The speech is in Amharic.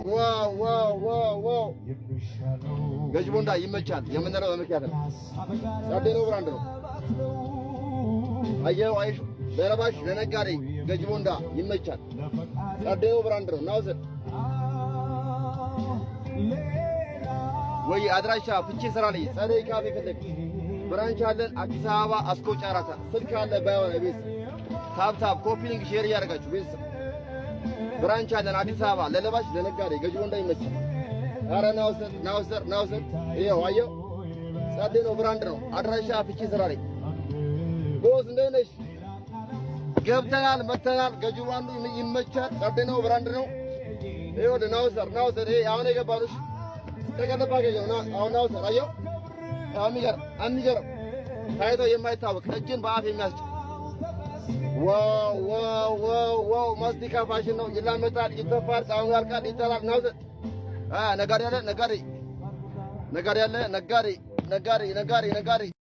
ዋው ገጅ ቦንዳ ይመቻል የምንለው በምክንያት ነው። ጸዴ ነው ብራንድ ነው። አየው አይሽ ለለባሽ ለነጋዴ ገጅ ቦንዳ ይመቻል። ጸዴ ነው ብራንድ ነው። ናውዘን ወይ አድራሻ ፍቼ ስራ ላይ ጸደይ ካፌ ፈለግ ብራንች አለን አዲስ አበባ አስኮ ጫራታ። ስልክ አለ ባይሆን ቤት ታፕ ኮፒ ሊንክ ሼር እያደረጋችሁ ቤት ብራንች አለን አዲስ አበባ ለለባሽ ለነጋዴ ገጅ ቦንዳ ይመቻል። ኧረ ናውሰድ ይኸው አየው ጸዴ ነው ብራንድ ነው። አድራሻ ፍቼ ስራ ላይ ቦስ እንደት ነሽ? ገብተናል መተናል። ገጅ ቦንዱ ይመቻል። ጸዴ ነው ብራንድ ነው። ይኸው ናውሰድ ይሄ አሁን የገባሉሽ ተቀለባ ገኘው ና አሁን ናውሰድ አየው የሚገርም ታይቶ የማይታወቅ እጅን በአፍ የሚያስጭ ዋው ማስቲካ ፋሽን ነው። ይላመጣል፣ ይተፋል፣ ጣዕሙ ያልቃል፣ ይጠላል። ናውሰድ ነጋዴ ያለ ነጋዴ